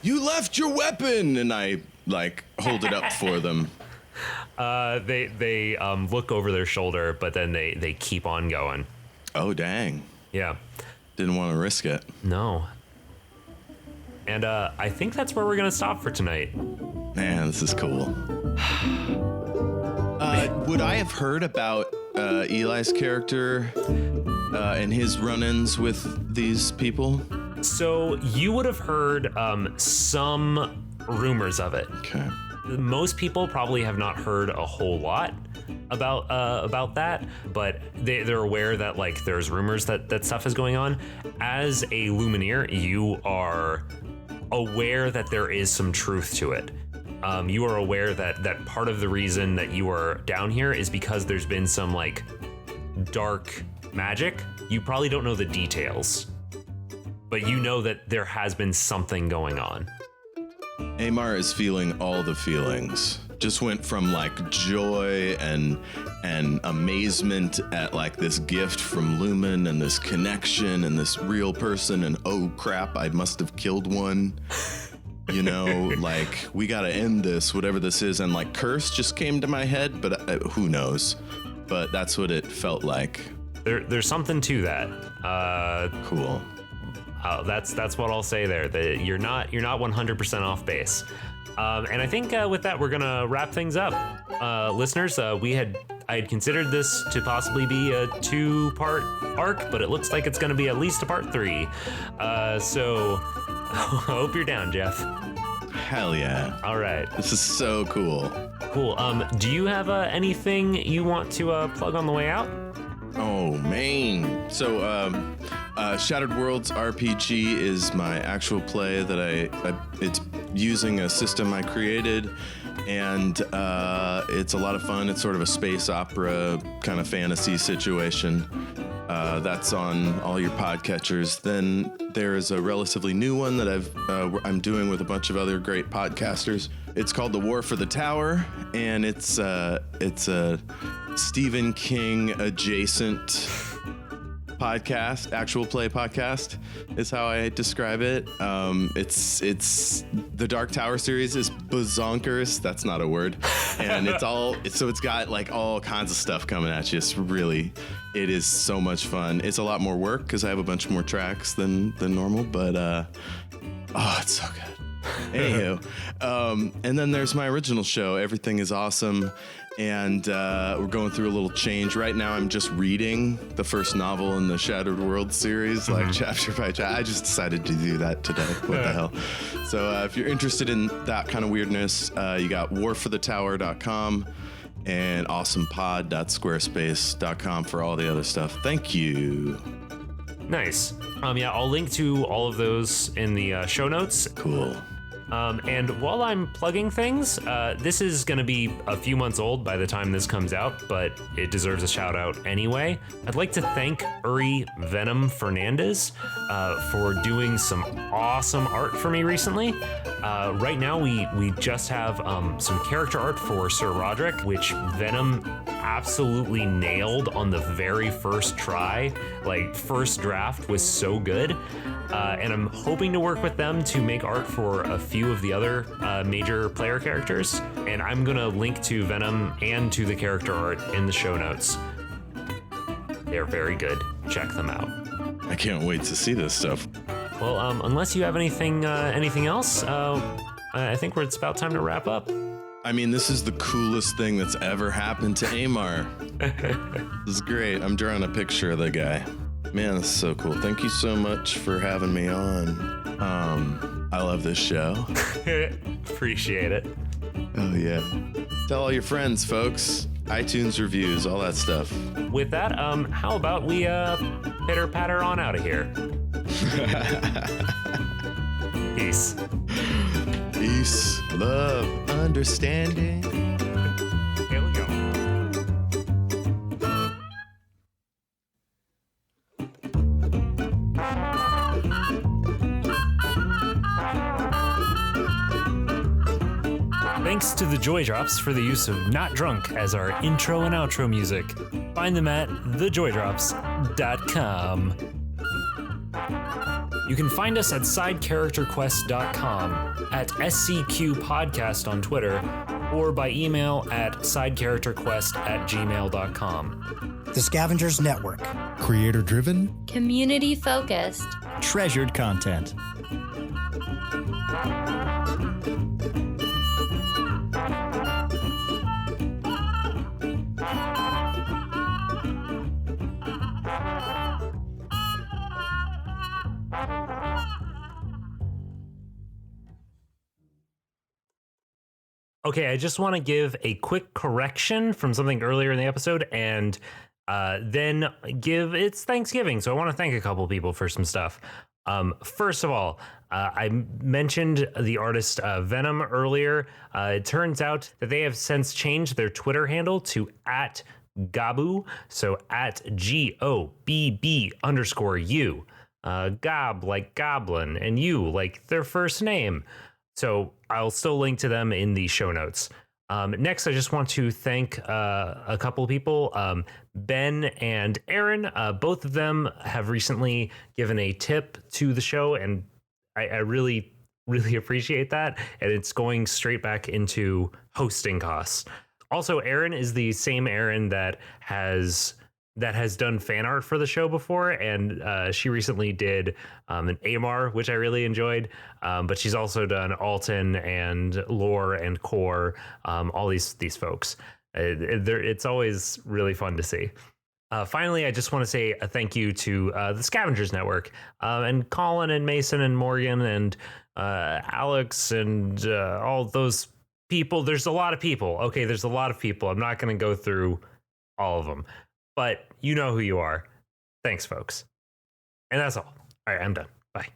you left your weapon, and I like hold it up for them. They look over their shoulder, but then they keep on going. Oh dang. Yeah. Didn't want to risk it. No. And I think that's where we're gonna stop for tonight. Man, this is cool. Would I have heard about Eli's character and his run-ins with these people? So you would have heard some rumors of it. Okay. Most people probably have not heard a whole lot about that, but they're aware that like there's rumors that stuff is going on. As a Lumineer, you are aware that there is some truth to it. You are aware that part of the reason that you are down here is because there's been some like dark magic. You probably don't know the details, but you know that there has been something going on. Aymar is feeling all the feelings. Just went from like joy and amazement at like this gift from Lumen and this connection and this real person and oh crap, I must have killed one. You know, like we gotta end this, whatever this is. And like curse just came to my head, but who knows? But that's what it felt like. There's something to that. Cool. That's what I'll say there. That you're not 100% off base. And I think with that we're gonna wrap things up. Listeners, I had considered this to possibly be a 2-part arc, but it looks like it's gonna be at least a part 3. So I hope you're down, Jeff. Hell yeah. All right. This is so cool. Cool. Do you have anything you want to plug on the way out? Oh, man. So, Shattered Worlds RPG is my actual play that it's using a system I created, and it's a lot of fun. It's sort of a space opera kind of fantasy situation. That's on all your podcatchers. Then there's a relatively new one that I'm doing with a bunch of other great podcasters. It's called The War for the Tower, and it's a Stephen King adjacent podcast, actual play podcast is how I describe it. It's the Dark Tower series is bazonkers. That's not a word. And it's got like all kinds of stuff coming at you. It is so much fun. It's a lot more work because I have a bunch more tracks than normal, but it's so good. Anywho, and then there's my original show, Everything is Awesome, and we're going through a little change. Right now I'm just reading the first novel in the Shattered World series, like chapter by chapter. I just decided to do that today. What the hell? So if you're interested in that kind of weirdness, you got warforthetower.com and awesomepod.squarespace.com for all the other stuff. Thank you. Nice. Yeah, I'll link to all of those in the show notes. Cool. And while I'm plugging things, this is going to be a few months old by the time this comes out, but it deserves a shout out anyway. I'd like to thank Uri Venom Fernandez for doing some awesome art for me recently. Right now, we just have some character art for Sir Roderick, which Venom absolutely nailed on the very first try. Like, first draft was so good. And I'm hoping to work with them to make art for a few of the other major player characters. And I'm gonna link to Venom and to the character art in the show notes. They're very good. Check them out. I can't wait to see this stuff. Well, unless you have anything else, I think it's about time to wrap up. I mean, this is the coolest thing that's ever happened to Aymar. This is great. I'm drawing a picture of the guy. Man, this is so cool. Thank you so much for having me on. I love this show. Appreciate it. Oh, yeah. Tell all your friends, folks. iTunes reviews, all that stuff. With that, how about we pitter patter on out of here? Peace. Peace, love, understanding. Here we go. Thanks to the Joy Drops for the use of Not Drunk as our intro and outro music. Find them at thejoydrops.com. You can find us at sidecharacterquest.com, at SCQ Podcast on Twitter, or by email at sidecharacterquest@gmail.com. The Scavengers Network. Creator driven, Community focused. treasured content. Okay, I just want to give a quick correction from something earlier in the episode, and then it's Thanksgiving, so I want to thank a couple people for some stuff. First of all, I mentioned the artist Venom earlier. It turns out that they have since changed their Twitter handle to @Gabu, so @GOBB_U. Gob like goblin, and you like their first name. So I'll still link to them in the show notes. Next, I just want to thank a couple of people, Ben and Aaron. Both of them have recently given a tip to the show, and I really, really appreciate that. And it's going straight back into hosting costs. Also, Aaron is the same Aaron that has done fan art for the show before, and she recently did an Aymar, which I really enjoyed, but she's also done Alton and Lore and Core, all these folks. It's always really fun to see. Finally, I just want to say a thank you to the Scavengers Network, and Colin and Mason and Morgan and Alex and all those people. There's a lot of people. Okay, there's a lot of people. I'm not going to go through all of them, but you know who you are. Thanks, folks. And that's all. All right, I'm done. Bye.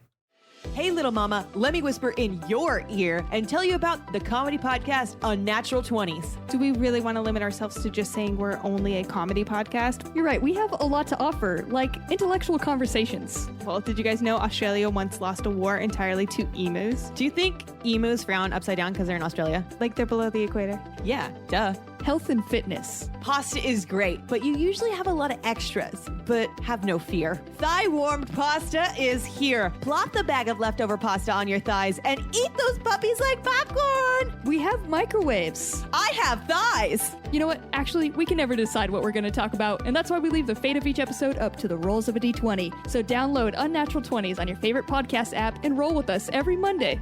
Hey, little mama, let me whisper in your ear and tell you about the comedy podcast Unnatural 20s. Do we really want to limit ourselves to just saying we're only a comedy podcast? You're right. We have a lot to offer, like intellectual conversations. Well, did you guys know Australia once lost a war entirely to emus? Do you think emus frown upside down because they're in Australia? Like they're below the equator? Yeah, duh. Health and fitness. Pasta is great, but you usually have a lot of extras. But have no fear. Thigh warmed pasta is here. Plop the bag of leftover pasta on your thighs and eat those puppies like popcorn. We have microwaves. I have thighs. You know what? Actually, we can never decide what we're going to talk about, and that's why we leave the fate of each episode up to the rolls of a d20. So download Unnatural 20s on your favorite podcast app and roll with us every Monday.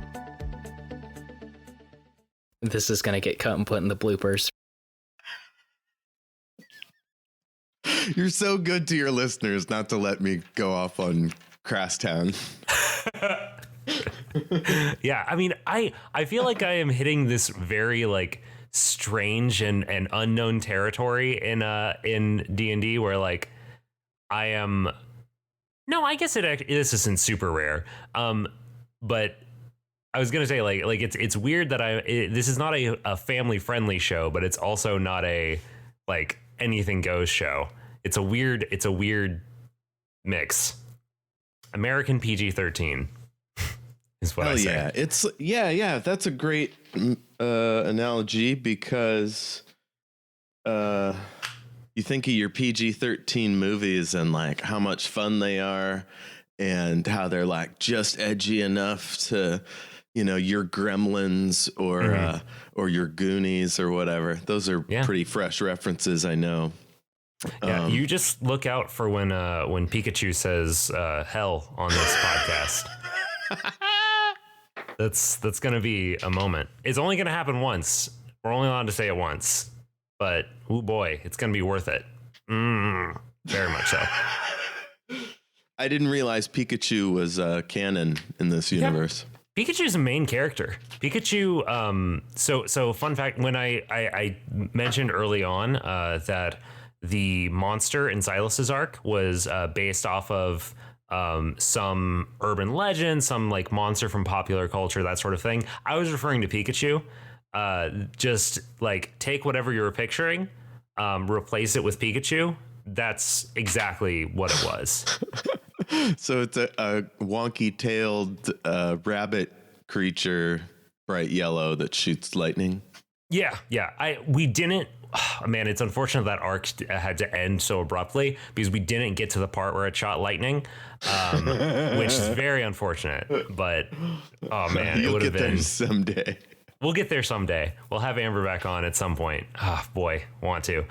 This is going to get cut and put in the bloopers. You're so good to your listeners not to let me go off on Crosstown. Yeah, I mean, I feel like I am hitting this very like strange and unknown territory in D&D where like I am. No, I guess this isn't super rare. But I was gonna say like it's weird that this is not a family friendly show, but it's also not a like anything goes show. It's a weird mix. American PG-13 is what I say. Yeah, it's yeah. That's a great analogy because you think of your PG-13 movies and like how much fun they are and how they're like just edgy enough to, you know, your Gremlins or your Goonies or whatever. Those are pretty fresh references, I know. Yeah, you just look out for when Pikachu says hell on this podcast. That's gonna be a moment. It's only gonna happen once. We're only allowed to say it once, but oh boy, it's gonna be worth it. Very much so. I didn't realize Pikachu was canon in this universe. Yeah. Pikachu's a main character. Pikachu. So fun fact: when I mentioned early on that the monster in Silas's arc was based off of some urban legend, some like monster from popular culture, that sort of thing. I was referring to Pikachu. Just like take whatever you were picturing, replace it with Pikachu. That's exactly what it was. So it's a wonky-tailed rabbit creature, bright yellow that shoots lightning. Yeah. We didn't. Oh, man, it's unfortunate that arc had to end so abruptly because we didn't get to the part where it shot lightning, which is very unfortunate. But oh man, it would have been someday. We'll get there someday. We'll have Amber back on at some point. Oh boy, want to.